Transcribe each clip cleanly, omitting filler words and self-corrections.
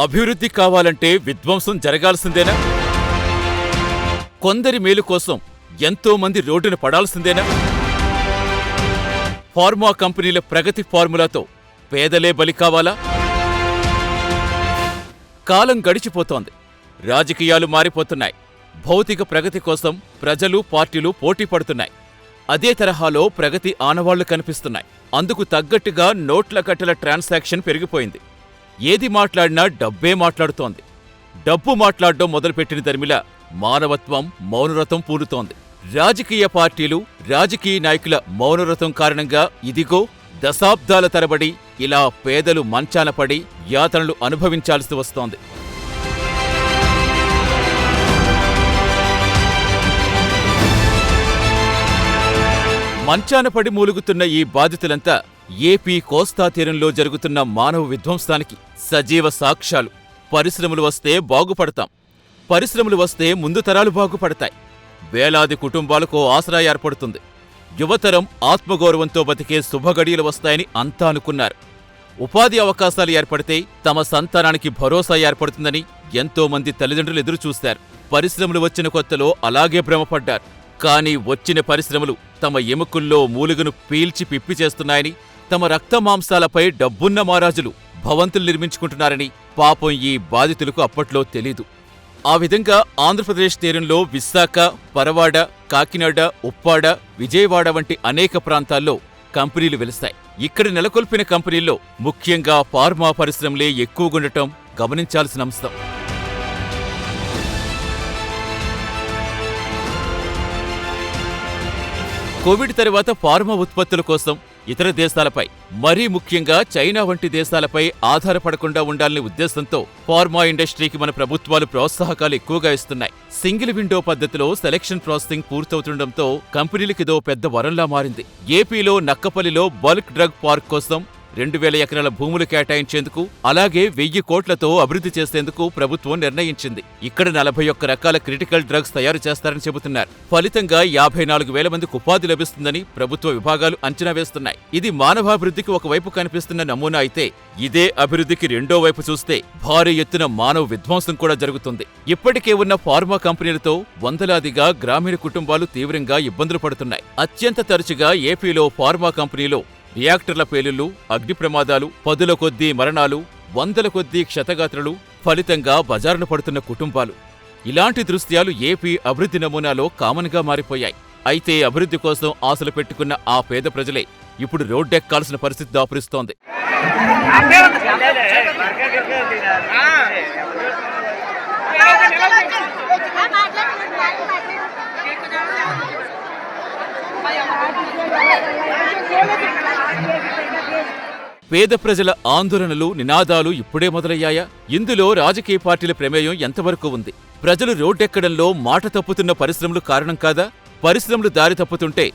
అభివృద్ధి కావాలంటే విధ్వంసం జరగాల్సిందేనా? కొందరి మేలు కోసం ఎంతో మంది రోడ్డున పడాల్సిందేనా? ఫార్మా కంపెనీల ప్రగతి ఫార్ములాతో పేదలే బలి కావాలా? కాలం గడిచిపోతోంది. రాజకీయాలు మారిపోతున్నాయి. భౌతిక ప్రగతి కోసం ప్రజలు, పార్టీలు పోటీ పడుతున్నాయి. అదే తరహాలో ప్రగతి ఆనవాళ్లు కనిపిస్తున్నాయి. అందుకు తగ్గట్టుగా నోట్ల కట్టల ట్రాన్సాక్షన్ పెరిగిపోయింది. ఏది మాట్లాడినా డబ్బే మాట్లాడుతోంది. డబ్బు మాట్లాడడం మొదలుపెట్టిన దరిమిలా మానవత్వం మౌనవ్రతం పూనుతోంది. రాజకీయ పార్టీలు, రాజకీయ నాయకుల మౌనవ్రతం కారణంగా ఇదిగో దశాబ్దాల తరబడి ఇలా పేదలు మంచాన పడి యాతనలు అనుభవించాల్సి వస్తోంది. మంచాన పడి మూలుగుతున్న ఈ బాధితులంతా ఏపీ కోస్తా తీరంలో జరుగుతున్న మానవ విధ్వంసానికి సజీవ సాక్ష్యాలు. పరిశ్రమలు వస్తే బాగుపడతాం, పరిశ్రమలు వస్తే ముందు తరాలు బాగుపడతాయి, వేలాది కుటుంబాలకు ఆసరా ఏర్పడుతుంది, యువతరం ఆత్మగౌరవంతో బతికే శుభగడియలు వస్తాయని అంతా అనుకున్నారు. ఉపాధి అవకాశాలు ఏర్పడితే తమ సంతానానికి భరోసా ఏర్పడుతుందని ఎంతో మంది తల్లిదండ్రులు ఎదురుచూశారు. పరిశ్రమలు వచ్చిన కొత్తలో అలాగే భ్రమపడ్డారు. కానీ వచ్చిన పరిశ్రమలు తమ ఎముకల్లో మూలుగను పీల్చి పిప్పి చేస్తున్నాయని, తమ రక్తమాంసాలపై డబ్బున్న మారాజులు భవంతులు నిర్మించుకుంటున్నారని పాపం ఈ బాధితులకు అప్పట్లో తెలీదు. ఆ విధంగా ఆంధ్రప్రదేశ్ తీరంలో విశాఖ, పరవాడ, కాకినాడ, ఉప్పాడ, విజయవాడ వంటి అనేక ప్రాంతాల్లో కంపెనీలు వెలుస్తాయి. ఇక్కడ నెలకొల్పిన కంపెనీల్లో ముఖ్యంగా ఫార్మా పరిశ్రమలే ఎక్కువగుండటం గమనించాల్సిన అంశం. కోవిడ్ తర్వాత ఫార్మా ఉత్పత్తుల కోసం ఇతర దేశాలపై, మరీ ముఖ్యంగా చైనా వంటి దేశాలపై ఆధారపడకుండా ఉండాలనే ఉద్దేశంతో ఫార్మా ఇండస్ట్రీకి మన ప్రభుత్వాలు ప్రోత్సాహకాలు ఎక్కువగా ఇస్తున్నాయి. సింగిల్ విండో పద్ధతిలో సెలక్షన్ ప్రాసెసింగ్ పూర్తవుతుండటంతో కంపెనీలకిదో పెద్ద వరంలా మారింది. ఏపీలో నక్కపల్లిలో బల్క్ డ్రగ్ పార్క్ కోసం 2000 ఎకరాల భూములు కేటాయించేందుకు, అలాగే 1000 కోట్లతో అభివృద్ధి చేసేందుకు ప్రభుత్వం నిర్ణయించింది. ఇక్కడ 41 రకాల క్రిటికల్ డ్రగ్స్ తయారు చేస్తారని చెబుతున్నారు. ఫలితంగా 54,000 మందికి ఉపాధి లభిస్తుందని ప్రభుత్వ విభాగాలు అంచనా వేస్తున్నాయి. ఇది మానవాభివృద్ధికి ఒకవైపు కనిపిస్తున్న నమూనా అయితే, ఇదే అభివృద్ధికి రెండో వైపు చూస్తే భారీ ఎత్తున మానవ విధ్వంసం కూడా జరుగుతుంది. ఇప్పటికే ఉన్న ఫార్మా కంపెనీలతో వందలాదిగా గ్రామీణ కుటుంబాలు తీవ్రంగా ఇబ్బందులు పడుతున్నాయి. అత్యంత తరచుగా ఏపీలో ఫార్మా కంపెనీలో రియాక్టర్ల పేలుళ్లు, అగ్ని ప్రమాదాలు, 10ల కొద్దీ మరణాలు, 100ల కొద్దీ క్షతగాత్రలు, ఫలితంగా బజారున పడుతున్న కుటుంబాలు. ఇలాంటి దృశ్యాలు ఏపీ అభివృద్ధి నమూనాలో కామన్గా మారిపోయాయి. అయితే అభివృద్ధి కోసం ఆశలు పెట్టుకున్న ఆ పేద ప్రజలే ఇప్పుడు రోడ్డెక్కాల్సిన పరిస్థితి దాపురిస్తోంది. పేద ప్రజల ఆందోళనలు, నినాదాలు ఇప్పుడే మొదలయ్యాయా? ఇందులో రాజకీయ పార్టీల ప్రమేయం ఎంతవరకు ఉంది? ప్రజలు రోడ్డెక్కడంలో మాట తప్పుతున్న పరిశ్రమలు కారణం కాదా? పరిశ్రమలు దారి తప్పుతుంటే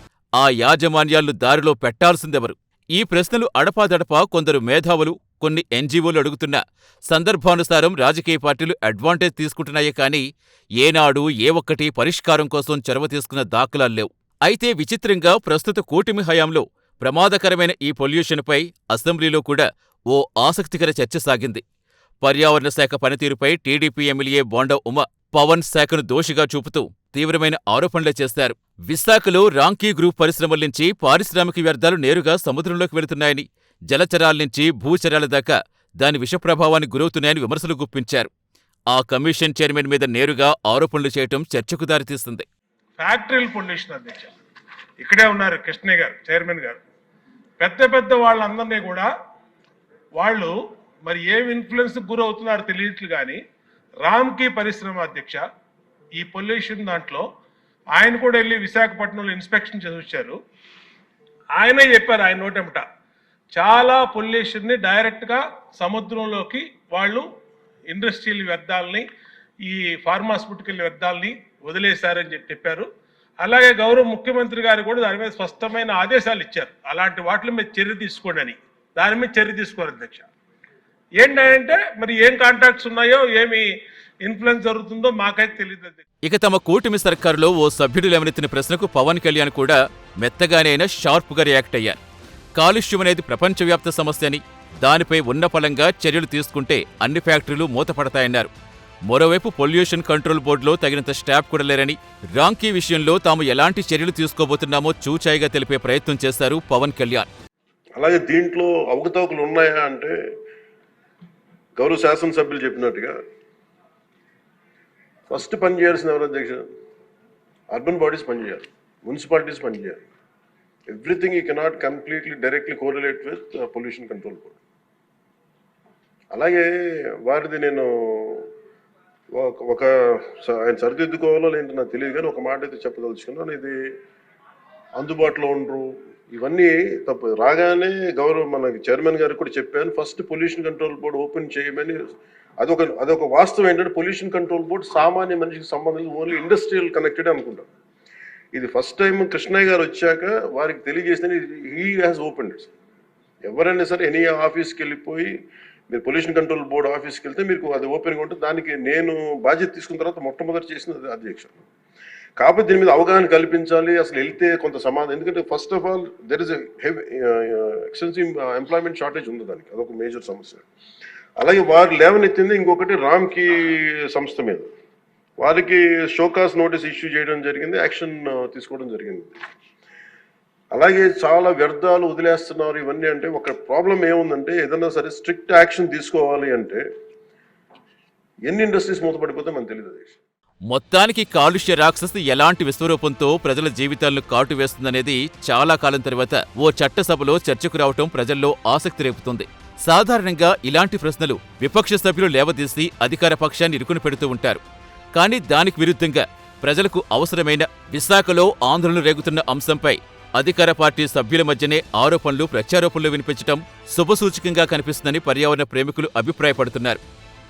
ఆ యాజమాన్యాలను దారిలో పెట్టాల్సిందెవరు? ఈ ప్రశ్నలు అడపాదడపా కొందరు మేధావులు, కొన్ని ఎన్జీఓలు అడుగుతున్నా సందర్భానుసారం రాజకీయ పార్టీలు అడ్వాంటేజ్ తీసుకుంటున్నాయే కానీ ఏనాడు ఏ ఒక్కటి పరిష్కారం కోసం చొరవ తీసుకున్న దాఖలాల్లేవు. అయితే విచిత్రంగా ప్రస్తుత కూటమి హయాంలో ప్రమాదకరమైన ఈ పొల్యూషన్పై అసెంబ్లీలో కూడా ఓ ఆసక్తికర చర్చ సాగింది. పర్యావరణ శాఖ పనితీరుపై టీడీపీ ఎమ్మెల్యే బోండా ఉమ పవన్ శాఖను దోషిగా చూపుతూ తీవ్రమైన ఆరోపణలే చేశారు. విశాఖలో రాంకీ గ్రూప్ పరిశ్రమల నుంచి పారిశ్రామిక వ్యర్థాలు నేరుగా సముద్రంలోకి వెళుతున్నాయని, జలచరాల్నించి భూచరాల దాకా దాని విషప్రభావానికి గురవుతున్నాయని విమర్శలు గుప్పించారు. ఆ కమిషన్ చైర్మన్ మీద నేరుగా ఆరోపణలు చేయటం చర్చకు దారితీస్తుంది. ఫ్యాక్టరీల పొల్యూషన్ అధ్యక్ష ఇక్కడే ఉన్నారు కృష్ణయ్య గారు, చైర్మన్ గారు. పెద్ద పెద్ద వాళ్ళందరినీ కూడా వాళ్ళు మరి ఏం ఇన్ఫ్లుయెన్స్ గురవుతున్నారో తెలియట్లు కానీ రామ్కీ పరిశ్రమ అధ్యక్ష ఈ పొల్యూషన్ దాంట్లో ఆయన కూడా వెళ్ళి విశాఖపట్నంలో ఇన్స్పెక్షన్ చేసి వచ్చారు. ఆయనే చెప్పారు ఆయన నోటెమట చాలా పొల్యూషన్ని డైరెక్ట్గా సముద్రంలోకి వాళ్ళు ఇండస్ట్రియల్ వ్యర్థాలని, ఈ ఫార్మాస్యూటికల్ వ్యర్థాలని వదిలేశారని చెప్పారు. అలాగే గౌరవ ముఖ్యమంత్రి గారు కూడా దాని మీద స్పష్టమైన ఆదేశాలు ఇచ్చారు, అలాంటి వాటి మీద చర్య తీసుకోండి అని. దాని మీద చర్య తీసుకోరు అధ్యక్ష. ఏంటంటే మరి ఏం కాంట్రాక్ట్స్ ఉన్నాయో, ఏమి ఇన్ఫ్లుయెన్స్ జరుగుతుందో మాకైతే తెలియదు. ఇక తమ కూటమి సర్కారులో ఓ సభ్యుడు లేవనెత్తిన ప్రశ్నకు పవన్ కళ్యాణ్ కూడా మెత్తగానైనా షార్ప్గా రియాక్ట్ అయ్యారు. కాలుష్యం అనేది ప్రపంచవ్యాప్త సమస్య అని, దానిపై ఉన్న ఫలంగా చర్యలు తీసుకుంటే అన్ని ఫ్యాక్టరీలు మూతపడతాయన్నారు. మరోవైపు పొల్యూషన్ కంట్రోల్ బోర్డులో తగినంత స్టాఫ్ కూడా లేరని, రాంకీ విషయంలో తాము ఎలాంటి చర్యలు తీసుకోబోతున్నామో చూచాయిగా తెలిపే ప్రయత్నం చేశారు పవన్ కళ్యాణ్. అలాగే దీంట్లో అవకతవకలు ఉన్నాయా అంటే గౌరవ శాసనసభ్యులు చెప్పినట్టుగా ఫస్ట్ పని చేయాల్సిన ఎవరు అధ్యక్ష? అర్బన్ బాడీస్ పనిచేయాలి, మున్సిపాలిటీస్ పనిచేయాలి. Everything you cannot completely directly correlate with pollution control board. అలాగే వారిది నేను ఆయన సరిదిద్దుకోవాలో లేదంటే నాకు తెలియదు, కానీ ఒక మాట అయితే చెప్పదలుచుకున్నాను. ఇది అందుబాటులో ఉండరు, ఇవన్నీ తప్పు. రాగానే మనకి చైర్మన్ గారికి కూడా చెప్పాను, first pollution control board open చేయమని. అదొక వాస్తవం ఏంటంటే పొల్యూషన్ కంట్రోల్ బోర్డు సామాన్య మనిషికి సంబంధించి ఓన్లీ ఇండస్ట్రియల్ కనెక్టెడ్ అనుకుంటాం. ఇది ఫస్ట్ టైం కృష్ణయ్య గారు వచ్చాక వారికి తెలియజేసిన హీ హ్యాస్ ఓపెన్ ఇట్స్. ఎవరైనా సరే ఎనీ ఆఫీస్కి వెళ్ళిపోయి మీరు పొల్యూషన్ కంట్రోల్ బోర్డు ఆఫీస్కి వెళ్తే మీకు అది ఓపెన్గా ఉంటుంది. దానికి నేను బాధ్యత తీసుకున్న తర్వాత మొట్టమొదటి చేసినది అధ్యక్ష. కాకపోతే దీని మీద అవగాహన కల్పించాలి, అసలు వెళ్తే కొంత సమాధానం. ఎందుకంటే first of all there is extensive employment shortage ఉంది, దానికి అదొక మేజర్ సమస్య. అలాగే వారు లేవనెత్తింది ఇంకొకటి రామ్కీ సంస్థ మీద. వారికి షోకాస్ నోటీస్ ఇష్యూ చేయడం జరిగింది, యాక్షన్ తీసుకోవడం జరిగింది. అలాగే చాలా వ్యర్థాలు వదిలేస్తున్నారు ఇవన్నీ. అంటే ఒక ప్రాబ్లం ఏముందంటే ఏదన్నా సరే స్ట్రిక్ట్ యాక్షన్ తీసుకోవాలి అంటే ఎన్ని ఇండస్ట్రీస్ మూతపడిపోతే మనకు తెలియదు. మొత్తానికి కాలుష్య రాక్షసి ఎలాంటి విశ్వరూపంతో ప్రజల జీవితాలను కాటు వేస్తుందనేది చాలా కాలం తర్వాత ఓ చట్టసభలో చర్చకు రావటం ప్రజల్లో ఆసక్తి రేపుతుంది. సాధారణంగా ఇలాంటి ప్రశ్నలు విపక్ష సభ్యులు లేవదీసి అధికార పక్షాన్ని ఇరుకుని పెడుతూ ఉంటారు. కానీ దానికి విరుద్ధంగా ప్రజలకు అవసరమైన విశాఖలో ఆందోళన రేగుతున్న అంశంపై అధికార పార్టీ సభ్యుల మధ్యనే ఆరోపణలు ప్రత్యారోపణలు వినిపించడం శుభసూచకంగా కనిపిస్తుందని పర్యావరణ ప్రేమికులు అభిప్రాయపడుతున్నారు.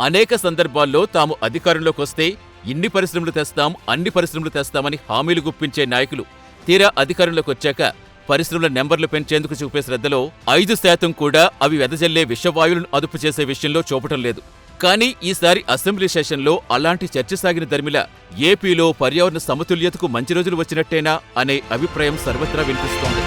అనేక సందర్భాల్లో తాము అధికారంలోకి వస్తే ఇన్ని పరిశ్రమలు తెస్తాం, అన్ని పరిశ్రమలు తెస్తామని హామీలు గుప్పించే నాయకులు తీరా అధికారంలోకి వచ్చాక పరిశ్రమల నెంబర్లు పెంచేందుకు చూపే శ్రద్ధలో 5% కూడా అవి వెదజల్లే విషవాయువులను అదుపు చేసే విషయంలో చూపటం లేదు. కానీ ఈసారి అసెంబ్లీ సెషన్లో అలాంటి చర్చ సాగిన దర్మిలా ఏపీలో పర్యావరణ సమతుల్యతకు మంచి రోజులు వచ్చినట్టేనా అనే అభిప్రాయం సర్వత్రా వినిపిస్తోంది.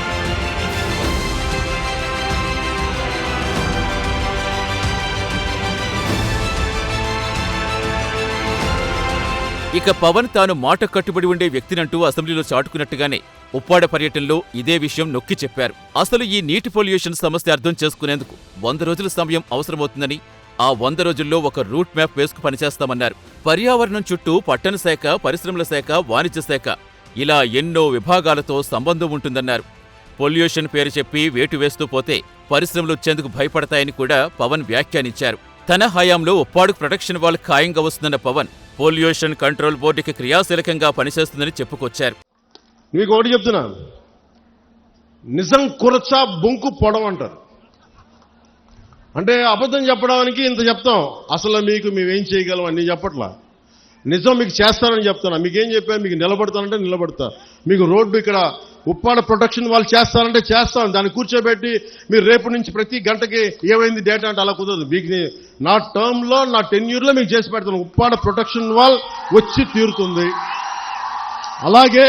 ఇక పవన్ తాను మాట కట్టుబడి ఉండే వ్యక్తినంటూ అసెంబ్లీలో చాటుకున్నట్టుగానే ఉప్పాడ పర్యటనలో ఇదే విషయం నొక్కి చెప్పారు. అసలు ఈ నీటి పొల్యూషన్ సమస్య అర్థం చేసుకునేందుకు 100 రోజుల సమయం అవసరమవుతుందని, ఆ 100 రోజుల్లో ఒక రూట్ మ్యాప్ వేసుకు పనిచేస్తామన్నారు. పర్యావరణం చుట్టూ పట్టణ శాఖ, పరిశ్రమల శాఖ, వాణిజ్య శాఖ ఇలా ఎన్నో విభాగాలతో సంబంధం ఉంటుందన్నారు. పొల్యూషన్ పేరు చెప్పి వేటు వేస్తూ పోతే పరిశ్రమలు వచ్చేందుకు భయపడతాయని కూడా పవన్ వ్యాఖ్యానించారు. తన హయాంలో ఉప్పాడుకు ప్రొటెక్షన్ వాల్ ఖాయంగా వస్తుందన్న పవన్ పొల్యూషన్ కంట్రోల్ బోర్డుకి క్రియాశీలకంగా పనిచేస్తుందని చెప్పుకొచ్చారు. మీకు ఒకటి చెప్తున్నా, నిజం కురచా బొంకు పొడవ అంటారు. అంటే అబద్ధం చెప్పడానికి ఇంత చెప్తాం, అసలు మీకు మేమేం చేయగలం అని చెప్పట్లా. నిజం మీకు చేస్తానని చెప్తున్నా. మీకేం చెప్పాను, మీకు నిలబడతానంటే నిలబడతా. మీకు రోడ్డు ఇక్కడ ఉప్పాడ ప్రొటెక్షన్ వాళ్ళు చేస్తానంటే చేస్తాం. దాన్ని కూర్చోబెట్టి మీరు రేపు నుంచి ప్రతి గంటకి ఏమైంది డేటా అంటే అలా కుదరదు. మీకు నా టర్మ్లో, నా టెన్యూర్లో మీకు చేసి పెడతాను. ఉప్పాడ ప్రొటెక్షన్ వాల్ వచ్చి తీరుతుంది. అలాగే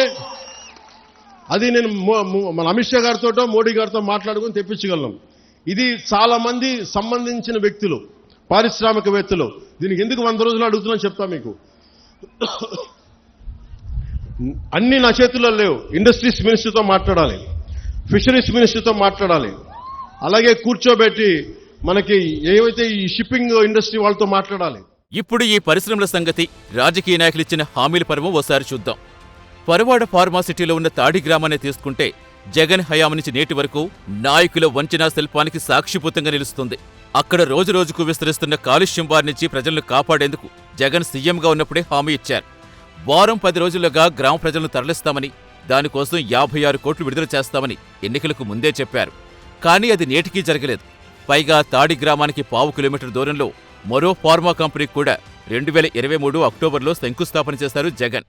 అది నేను మన అమిత్ షా గారితో, మోడీ గారితో మాట్లాడుకుని తెప్పించగలను. ఇది చాలా మంది సంబంధించిన వ్యక్తులు, పారిశ్రామికవేత్తలు. దీనికి ఎందుకు 100 రోజులు అడుగుతున్నా చెప్తా మీకు. అన్ని నా చేతుల్లో లేవు. ఇండస్ట్రీస్ మినిస్టర్తో మాట్లాడాలి, ఫిషరీస్ మినిస్టర్తో మాట్లాడాలి, అలాగే కూర్చోబెట్టి మనకి ఏవైతే ఈ షిప్పింగ్ ఇండస్ట్రీ వాళ్ళతో మాట్లాడాలి. ఇప్పుడు ఈ పరిశ్రమల సంగతి, రాజకీయ నాయకులిచ్చిన హామీల పర్వం ఓసారి చూద్దాం. పరవాడ ఫార్మాసిటీలో ఉన్న తాడి గ్రామాన్ని తీసుకుంటే జగన్ హయాం నుంచి నేటి వరకు నాయకుల వంచనా శిల్పానికి సాక్షిభూతంగా నిలుస్తుంది. అక్కడ రోజురోజుకు విస్తరిస్తున్న కాలుష్యం బారి నుంచి ప్రజలను కాపాడేందుకు జగన్ సీఎంగా ఉన్నప్పుడే హామీ ఇచ్చారు. వారం 10 రోజులుగా గ్రామ ప్రజలను తరలిస్తామని, దానికోసం 56 కోట్లు విడుదల చేస్తామని ఎన్నికలకు ముందే చెప్పారు. కానీ అది నేటికీ జరగలేదు. పైగా తాడి గ్రామానికి 1/4 కిలోమీటర్ దూరంలో మరో ఫార్మా కంపెనీకి కూడా 2023 అక్టోబర్లో శంకుస్థాపన చేశారు జగన్.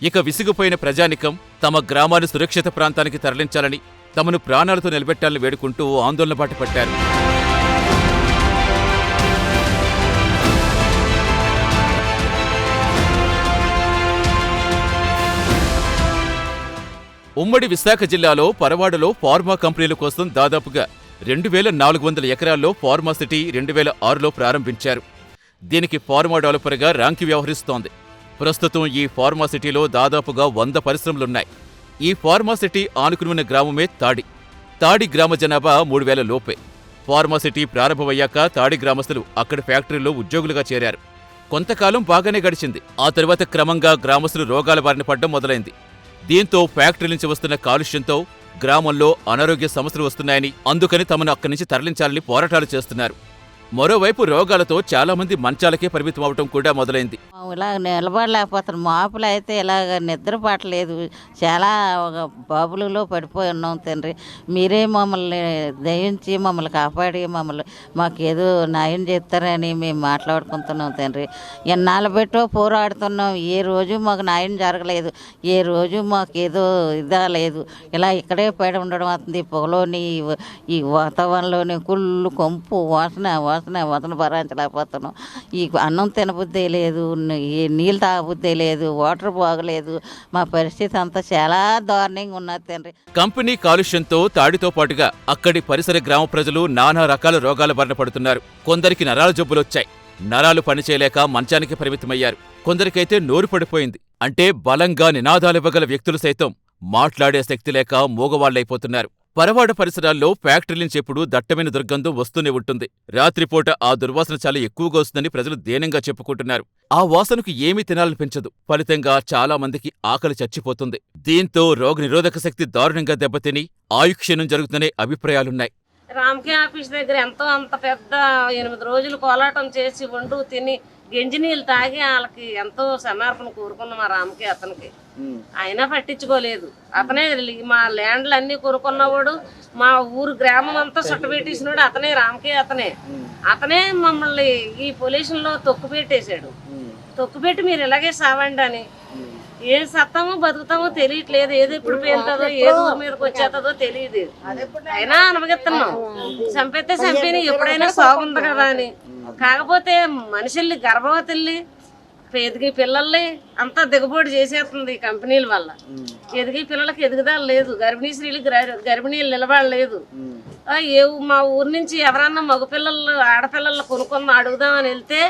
ఇక విసిగిపోయిన ప్రజానికం తమ గ్రామాన్ని సురక్షిత ప్రాంతానికి తరలించాలని, తమను ప్రాణాలతో నిలబెట్టాలని వేడుకుంటూ ఆందోళన బాట పట్టారు. ఉమ్మడి విశాఖ జిల్లాలో పరవాడలో ఫార్మా కంపెనీల కోసం దాదాపుగా 2400 ఎకరాల్లో ఫార్మా సిటీ 2006లో ప్రారంభించారు. దీనికి ఫార్మా డెవలపర్గా రాంకీ వ్యవహరిస్తోంది. ప్రస్తుతం ఈ ఫార్మా సిటీలో దాదాపుగా 100 పరిశ్రమలున్నాయి. ఈ ఫార్మా సిటీ ఆనుకుని ఉన్న గ్రామమే తాడి. తాడి గ్రామ జనాభా 3000 లోపే. ఫార్మా సిటీ ప్రారంభమయ్యాక తాడి గ్రామస్తులు అక్కడి ఫ్యాక్టరీలో ఉద్యోగులుగా చేరారు. కొంతకాలం బాగానే గడిచింది. ఆ తరువాత క్రమంగా గ్రామస్తులు రోగాల బారిన పడ్డం మొదలైంది. దీంతో ఫ్యాక్టరీ నుంచి వస్తున్న కాలుష్యంతో గ్రామంలో అనారోగ్య సమస్యలు వస్తున్నాయని, అందుకని తమను అక్కడి నుంచి తరలించాలని పోరాటాలు చేస్తున్నారు. మరోవైపు రోగాలతో చాలా మంది మంచాలకే పరిమితం అవటం కూడా మొదలైంది. ఇలా నిలబడలేకపోతున్నాం. మాపులు అయితే ఇలాగ నిద్ర పట్టలేదు. చాలా ఒక బాబులలో పడిపోయి ఉన్నాం తండ్రి. మీరే మమ్మల్ని దయించి మమ్మల్ని కాపాడి మాకేదో న్యాయం చేస్తారని మేము మాట్లాడుకుంటున్నాం తండ్రి. ఎన్నాళ్ళు పెట్టో పోరాడుతున్నాం. ఏ రోజు మాకు న్యాయం జరగలేదు. ఏ రోజు మాకేదో ఇదా లేదు. ఇలా ఇక్కడే పడి ఉండడం అవుతుంది. పొగలోని ఈ వాతావరణంలోని కుళ్ళు కొంపు వాసన భరించలేకపోతున్నాం. ఈ అన్నం తినబుద్ధి లేదు, ఈ నీళ్ళు తాగబుద్ధి లేదు, వాటర్ బాగలేదు. మా పరిస్థితి అంతా చాలా దారుణంగా ఉన్నది తండ్రి. కంపెనీ కాలుష్యంతో తాడితో పాటుగా అక్కడి పరిసర గ్రామ ప్రజలు నానా రకాల రోగాల బారిన పడుతున్నారు. కొందరికి నరాల జబ్బులొచ్చాయి. నరాలు పనిచేయలేక మంచానికి పరిమితమయ్యారు. కొందరికైతే నోరు పడిపోయింది. అంటే బలంగా నినాదాలివ్వగల వ్యక్తులు సైతం మాట్లాడే శక్తి లేక మూగవాళ్లైపోతున్నారు. పరవాడ పరిసరాల్లో ఫ్యాక్టరీ నుంచి ఎప్పుడూ దట్టమైన దుర్గంధం వస్తూనే ఉంటుంది. రాత్రిపూట ఆ దుర్వాసన చాలా ఎక్కువగా వస్తుందని ప్రజలు దీనంగా చెప్పుకుంటున్నారు. ఆ వాసనకు ఏమీ తినాలనిపించదు. ఫలితంగా చాలా మందికి ఆకలి చచ్చిపోతుంది. దీంతో రోగనిరోధక శక్తి దారుణంగా దెబ్బతిని ఆయుక్షీణం జరుగుతుందనే అభిప్రాయాలున్నాయి. రామ్కే ఆఫీస్ దగ్గర అంత పెద్ద 8 రోజులు కోలాటం చేసి వండు తిని గంజి నీళ్ళు తాగి వాళ్ళకి ఎంతో సమర్పణ కోరుకున్నాం మా రామ్కే అతనికి. అయినా పట్టించుకోలేదు. అతనే మా ల్యాండ్లు అన్ని కొనుక్కున్నవాడు, మా ఊరు గ్రామం అంతా చుట్టబెట్టేసినాడు అతనే. రామ్కే అతనే మమ్మల్ని ఈ పొల్యూషన్ లో తొక్కుపెట్టేశాడు. తొక్కుపెట్టి మీరు ఇలాగే సావండి అని. ఏం సత్తామో బతుకుతామో తెలియట్లేదు. ఏది ఎప్పుడు పేలుతుందో, ఏది ఊరి మీదకి వచ్చేస్తుందో తెలియదు. అయినా అనుభవిస్తున్నాం. చంపేస్తే చంపేని ఎప్పుడైనా సాగుంది కదా అని. కాకపోతే మనుషుల్ని గర్భవతుల్ని ఎదిగే పిల్లల్ని అంతా దిగుబడి చేసేస్తుంది కంపెనీల వల్ల. ఎదిగే పిల్లలకి ఎదుగుదల లేదు. గర్భిణీ స్త్రీలకు గర్భిణీలు నిలబడలేదు. మా ఊరి నుంచి ఎవరన్నా మగపిల్లలు ఆడపిల్లలు కొనుక్కొని అడుగుదామని వెళ్తే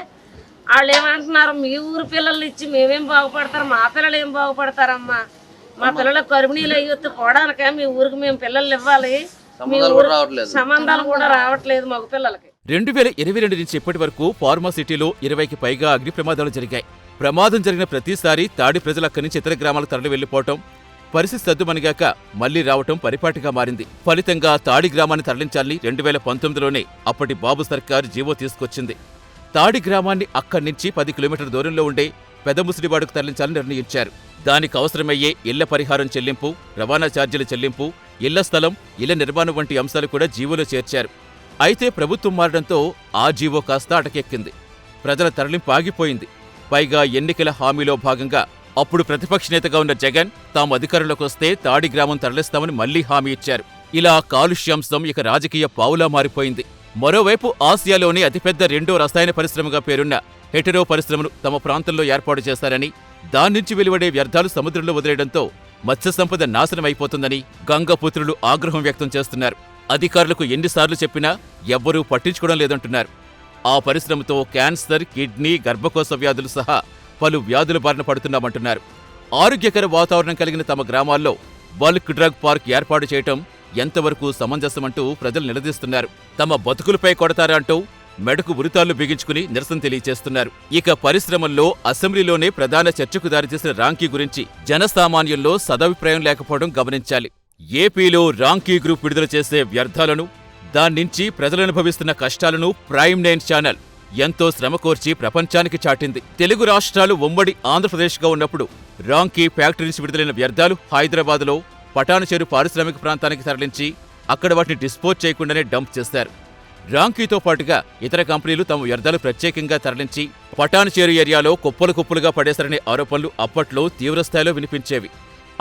వాళ్ళు ఏమంటున్నారు, మీ ఊరు పిల్లలు ఇచ్చి మేమేం బాగుపడతారు, మా పిల్లలు ఏం బాగుపడతారమ్మా, మా పిల్లలకు గర్భిణీలు అయ్యొత్తు పోవడానిక మీ ఊరికి మేము పిల్లలు ఇవ్వాలి, మీ ఊరు సంబంధాలు కూడా రావట్లేదు మగ పిల్లలకి. 2022 నుంచి ఇప్పటి వరకు ఫార్మా సిటీలో 20కి పైగా అగ్ని ప్రమాదాలు జరిగాయి. ప్రమాదం జరిగిన ప్రతిసారి తాడి ప్రజలు అక్కడి నుంచి ఇతర గ్రామాలకు తరలి వెళ్లిపోవటం, పరిస్థితి సద్దుమణిగాక మళ్లీ రావటం పరిపాటిగా మారింది. ఫలితంగా తాడి గ్రామాన్ని తరలించాలని 2019లోనే అప్పటి బాబు సర్కార్ జీవో తీసుకొచ్చింది. తాడి గ్రామాన్ని అక్కడి నుంచి 10 కిలోమీటర్ల దూరంలో ఉండే పెదముసిడివాడకు తరలించాలని నిర్ణయించారు. దానికి అవసరమయ్యే ఇళ్ల పరిహారం చెల్లింపు, రవాణా ఛార్జీల చెల్లింపు, ఇళ్ల స్థలం, ఇళ్ల నిర్మాణం వంటి అంశాలు కూడా జీవోలో చేర్చారు. అయితే ప్రభుత్వం మారడంతో ఆ జీవో కాస్త అటకెక్కింది. ప్రజల తరలింపు ఆగిపోయింది. పైగా ఎన్నికల హామీలో భాగంగా అప్పుడు ప్రతిపక్ష నేతగా ఉన్న జగన్ తాము అధికారంలోకి వస్తే తాడి గ్రామం తరలిస్తామని మళ్లీ హామీ ఇచ్చారు. ఇలా కాలుష్యాంశం ఇక రాజకీయ పావులా మారిపోయింది. మరోవైపు ఆసియాలోని అతిపెద్ద 2వ రసాయన పరిశ్రమగా పేరున్న హెటెరో పరిశ్రమను తమ ప్రాంతంలో ఏర్పాటు చేశారని, దాని నుంచి వెలువడే వ్యర్థాలు సముద్రంలో వదిలేయడంతో మత్స్య సంపద నాశనమైపోతుందని గంగపుత్రులు ఆగ్రహం వ్యక్తం చేస్తున్నారు. అధికారులకు ఎన్నిసార్లు చెప్పినా ఎవ్వరూ పట్టించుకోవడం లేదంటున్నారు. ఆ పరిశ్రమతో క్యాన్సర్, కిడ్నీ, గర్భకోశ వ్యాధులు సహా పలు వ్యాధుల బారిన పడుతున్నామంటున్నారు. ఆరోగ్యకర వాతావరణం కలిగిన తమ గ్రామాల్లో బల్క్ డ్రగ్ పార్క్ ఏర్పాటు చేయటం ఎంతవరకు సమంజసమంటూ ప్రజలు నిలదీస్తున్నారు. తమ బతుకులపై కొడతారా అంటూ మెడకు ఉరితాళ్లు బిగించుకుని నిరసన తెలియచేస్తున్నారు. ఇక పరిశ్రమల్లో అసెంబ్లీలోనే ప్రధాన చర్చకు దారితీసిన రాంకీ గురించి జనసామాన్యంలో సదభిప్రాయం లేకపోవడం గమనించాలి. ఏపీలో రాంకీ గ్రూప్ విడుదల చేసే వ్యర్థాలను, దాన్నించి ప్రజలనుభవిస్తున్న కష్టాలను ప్రైమ్ 9 ఛానల్ ఎంతో శ్రమకోర్చి ప్రపంచానికి చాటింది. తెలుగు రాష్ట్రాలు ఉమ్మడి ఆంధ్రప్రదేశ్గా ఉన్నప్పుడు రాంకీ ఫ్యాక్టరీ నుంచి విడుదలైన వ్యర్థాలు హైదరాబాద్లో పటాన్చెరు పారిశ్రామిక ప్రాంతానికి తరలించి అక్కడ వాటిని డిస్పోజ్ చేయకుండానే డంప్ చేశారు. రాంకీతో పాటుగా ఇతర కంపెనీలు తమ వ్యర్థాలు ప్రత్యేకంగా తరలించి పటాన్చెరు ఏరియాలో కుప్పలు కుప్పలుగా పడేశారనే ఆరోపణలు అప్పట్లో తీవ్రస్థాయిలో వినిపించేవి.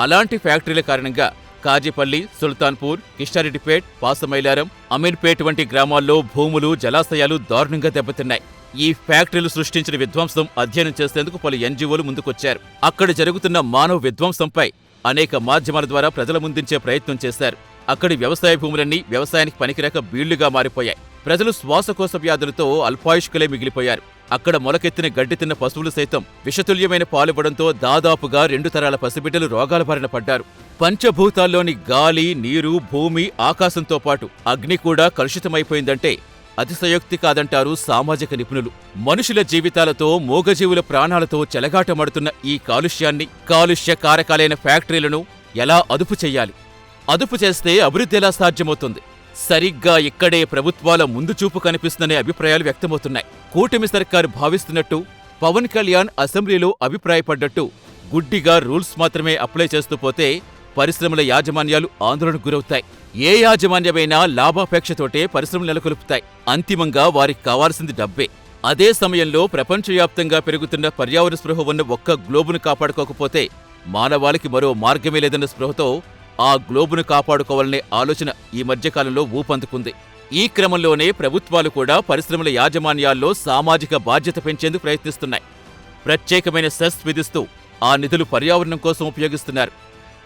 అలాంటి ఫ్యాక్టరీల కారణంగా కాజీపల్లి, సుల్తాన్పూర్, కిష్టారెడ్డిపేట్, పాసమైలారం, అమీన్పేట్ వంటి గ్రామాల్లో భూములు, జలాశయాలు దారుణంగా దెబ్బతిన్నాయి. ఈ ఫ్యాక్టరీలు సృష్టించిన విధ్వంసం అధ్యయనం చేసేందుకు పలు ఎన్జీఓలు ముందుకొచ్చారు. అక్కడ జరుగుతున్న మానవ విధ్వంసంపై అనేక మాధ్యమాల ద్వారా ప్రజల ముందుంచే ప్రయత్నం చేశారు. అక్కడి వ్యవసాయ భూములన్నీ వ్యవసాయానికి పనికిరాక బీళ్లుగా మారిపోయాయి. ప్రజలు శ్వాసకోశ వ్యాధులతో అల్పాయుష్కులే మిగిలిపోయారు. అక్కడ మొలకెత్తిన గడ్డి తిన్న పశువులు సైతం విషతుల్యమైన పాలివ్వడంతో దాదాపుగా 2 తరాల పసిబిడ్డలు రోగాల బారిన పడ్డారు. పంచభూతాల్లోని గాలి, నీరు, భూమి, ఆకాశంతో పాటు అగ్ని కూడా కలుషితమైపోయిందంటే అతిశయోక్తి కాదంటారు సామాజిక నిపుణులు. మనుషుల జీవితాలతో, మూగజీవుల ప్రాణాలతో చెలగాటమాడుతున్న ఈ కాలుష్యాన్ని, కాలుష్య కారకాలైన ఫ్యాక్టరీలను ఎలా అదుపు చెయ్యాలి? అదుపు చేస్తే అభివృద్ధి ఎలా సాధ్యమవుతుంది? సరిగ్గా ఇక్కడే ప్రభుత్వాల ముందు చూపు కనిపిస్తుందనే అభిప్రాయాలు వ్యక్తమవుతున్నాయి. కూటమి సర్కారు భావిస్తున్నట్టు, పవన్ కళ్యాణ్ అసెంబ్లీలో అభిప్రాయపడ్డట్టు గుడ్డిగా రూల్స్ మాత్రమే అప్లై చేస్తూ పోతే పరిశ్రమల యాజమాన్యాలు ఆందోళనకు గురవుతాయి. ఏ యాజమాన్యమైనా లాభాపేక్షతోటే పరిశ్రమలు నెలకొల్పుతాయి. అంతిమంగా వారికి కావాల్సింది డబ్బే. అదే సమయంలో ప్రపంచవ్యాప్తంగా పెరుగుతున్న పర్యావరణ స్పృహ ఉన్న ఒక్క గ్లోబును కాపాడుకోకపోతే మానవాళికి మరో మార్గమే లేదన్న స్పృహతో ఆ గ్లోబును కాపాడుకోవాలనే ఆలోచన ఈ మధ్యకాలంలో ఊపందుకుంది. ఈ క్రమంలోనే ప్రభుత్వాలు కూడా పరిశ్రమల యాజమాన్యాల్లో సామాజిక బాధ్యత పెంచేందుకు ప్రయత్నిస్తున్నాయి. ప్రత్యేకమైన సెస్ విధిస్తూ ఆ నిధులు పర్యావరణం కోసం ఉపయోగిస్తున్నారు.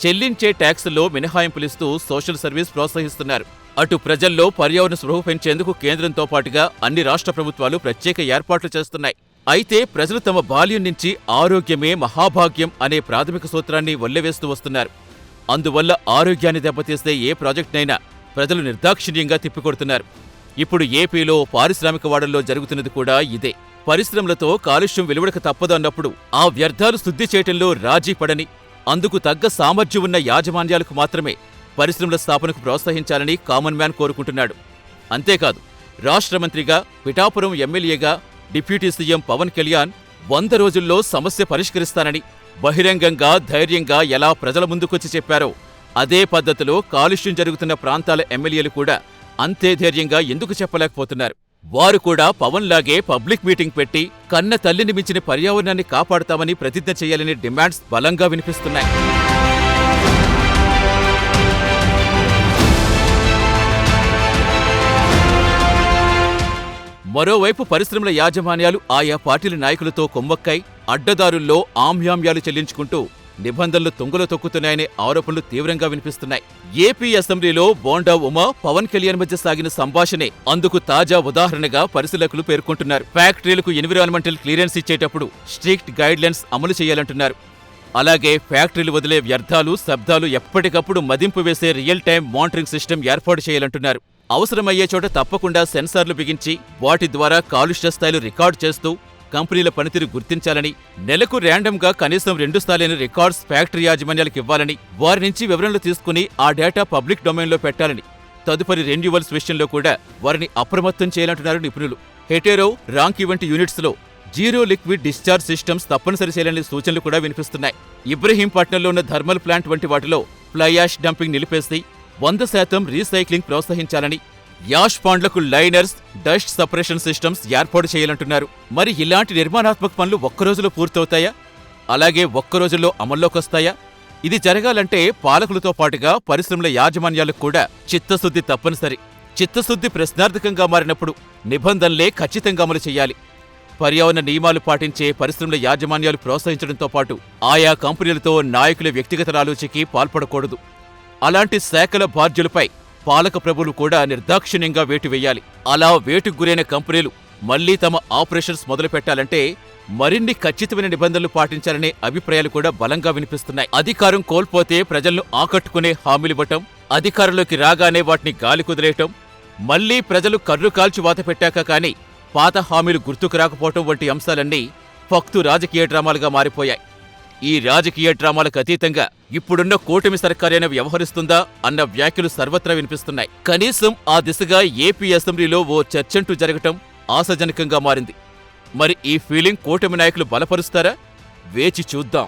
చెల్లించే ట్యాక్సుల్లో మినహాయింపులిస్తూ సోషల్ సర్వీస్ ప్రోత్సహిస్తున్నారు. అటు ప్రజల్లో పర్యావరణ స్పృహ పెంచేందుకు కేంద్రంతో పాటుగా అన్ని రాష్ట్ర ప్రభుత్వాలు ప్రత్యేక ఏర్పాట్లు చేస్తున్నాయి. అయితే ప్రజలు తమ బాల్యం నుంచి ఆరోగ్యమే మహాభాగ్యం అనే ప్రాథమిక సూత్రాన్ని వల్లెవేస్తూ వస్తున్నారు. అందువల్ల ఆరోగ్యాన్ని దెబ్బతీస్తే ఏ ప్రాజెక్టునైనా ప్రజలు నిర్దాక్షిణ్యంగా తిప్పికొడుతున్నారు. ఇప్పుడు ఏపీలో పారిశ్రామిక వాడల్లో జరుగుతున్నది కూడా ఇదే. పరిశ్రమలతో కాలుష్యం వెలువడక తప్పదు అన్నప్పుడు ఆ వ్యర్థాలు శుద్ధి చేయటంలో రాజీ పడని, అందుకు తగ్గ సామర్థ్యం ఉన్న యాజమాన్యాలకు మాత్రమే పరిశ్రమల స్థాపనకు ప్రోత్సహించాలని కామన్ మ్యాన్ కోరుకుంటున్నాడు. అంతేకాదు, రాష్ట్ర మంత్రిగా, పిఠాపురం ఎమ్మెల్యేగా డిప్యూటీ సీఎం పవన్ కళ్యాణ్ 100 రోజుల్లో సమస్య పరిష్కరిస్తానని బహిరంగంగా, ధైర్యంగా ఎలా ప్రజల ముందుకొచ్చి చెప్పారో అదే పద్ధతిలో కాలుష్యం జరుగుతున్న ప్రాంతాల ఎమ్మెల్యేలు కూడా అంతే ధైర్యంగా ఎందుకు చెప్పలేకపోతున్నారు? వారు కూడా పవన్ లాగే పబ్లిక్ మీటింగ్ పెట్టి కన్న తల్లిని మించిన పర్యావరణాన్ని కాపాడతామని ప్రతిజ్ఞ చేయాలనే డిమాండ్స్ బలంగా వినిపిస్తున్నాయి. మరోవైపు పరిశ్రమల యాజమాన్యాలు ఆయా పార్టీల నాయకులతో కొమ్మక్కై అడ్డదారుల్లో ఆమ్యామ్యాలు చెల్లించుకుంటూ నిబంధనలు తుంగలో తొక్కుతున్నాయనే ఆరోపణలు తీవ్రంగా వినిపిస్తున్నాయి. ఏపీ అసెంబ్లీలో బోండా ఉమా, పవన్ కళ్యాణ్ మధ్య సాగిన సంభాషణే అందుకు తాజా ఉదాహరణగా పరిశీలకులు పేర్కొంటున్నారు. ఫ్యాక్టరీలకు ఎన్విరాన్మెంటల్ క్లియరెన్స్ ఇచ్చేటప్పుడు స్ట్రిక్ట్ గైడ్లైన్స్ అమలు చేయాలంటున్నారు. అలాగే ఫ్యాక్టరీలు వదిలే వ్యర్థాలు, శబ్దాలు ఎప్పటికప్పుడు మదింపు వేసే రియల్ టైం మానిటరింగ్ సిస్టమ్ ఏర్పాటు చేయాలంటున్నారు. అవసరమయ్యే చోట తప్పకుండా సెన్సార్లు బిగించి వాటి ద్వారా కాలుష్య స్థాయిలు రికార్డు చేస్తూ కంపెనీల పనితీరు గుర్తించాలని, నెలకు ర్యాండమ్గా కనీసం 2 స్థాయిలైన రికార్డ్స్ ఫ్యాక్టరీ యాజమాన్యాలకు ఇవ్వాలని, వారి నుంచి వివరణలు తీసుకుని ఆ డేటా పబ్లిక్ డొమైన్లో పెట్టాలని, తదుపరి రెన్యువల్స్ విషయంలో కూడా వారిని అప్రమత్తం చేయాలంటున్నారు నిపుణులు. హెటెరో, రాంకీ వంటి యూనిట్స్లో జీరో లిక్విడ్ డిశ్చార్జ్ సిస్టమ్స్ తప్పనిసరి చేయాలనే సూచనలు కూడా వినిపిస్తున్నాయి. ఇబ్రహీంపట్నంలో ఉన్న థర్మల్ ప్లాంట్ వంటి వాటిలో ఫ్లై యాష్ డంపింగ్ నిలిపేసి 100% రీసైక్లింగ్ ప్రోత్సహించాలని, యాష్ పాండ్లకు లైనర్స్, డస్ట్ సపరేషన్ సిస్టమ్స్ ఏర్పాటు చేయాలంటున్నారు. మరి ఇలాంటి నిర్మాణాత్మక పనులు ఒక్కరోజులో పూర్తవుతాయా? అలాగే ఒక్కరోజుల్లో అమల్లోకొస్తాయా? ఇది జరగాలంటే పాలకులతో పాటుగా పరిశ్రమల యాజమాన్యాలకు కూడా చిత్తశుద్ధి తప్పనిసరి. చిత్తశుద్ధి ప్రశ్నార్థకంగా మారినప్పుడు నిబంధనలే ఖచ్చితంగా అమలు చేయాలి. పర్యావరణ నియమాలు పాటించే పరిశ్రమల యాజమాన్యాలు ప్రోత్సహించడంతో పాటు ఆయా కంపెనీలతో నాయకుల వ్యక్తిగత ఆలోచనకి పాల్పడకూడదు. అలాంటి శాఖల బాధ్యులపై పాలక ప్రభువులు కూడా నిర్దాక్షిణ్యంగా వేటు వేయాలి. అలా వేటుకు గురైన కంపెనీలు మళ్లీ తమ ఆపరేషన్స్ మొదలుపెట్టాలంటే మరిన్ని ఖచ్చితమైన నిబంధనలు పాటించాలనే అభిప్రాయాలు కూడా బలంగా వినిపిస్తున్నాయి. అధికారం కోల్పోతే ప్రజలను ఆకట్టుకునే హామీలివ్వటం, అధికారంలోకి రాగానే వాటిని గాలి కుదిరేయటం, మళ్లీ ప్రజలు కర్రు కాల్చి వాత పెట్టాక కానీ పాత హామీలు గుర్తుకు రాకపోవటం వంటి అంశాలన్నీ ఫక్తు రాజకీయ డ్రామాలుగా మారిపోయాయి. ఈ రాజకీయ డ్రామాలకు అతీతంగా ఇప్పుడున్న కూటమి సర్కారైనా వ్యవహరిస్తుందా అన్న వ్యాఖ్యలు సర్వత్రా వినిపిస్తున్నాయి. కనీసం ఆ దిశగా ఏపీ అసెంబ్లీలో ఓ చర్చంటూ జరగటం ఆశాజనకంగా మారింది. మరి ఈ ఫీలింగ్ కూటమి నాయకులు బలపరుస్తారా? వేచి చూద్దాం.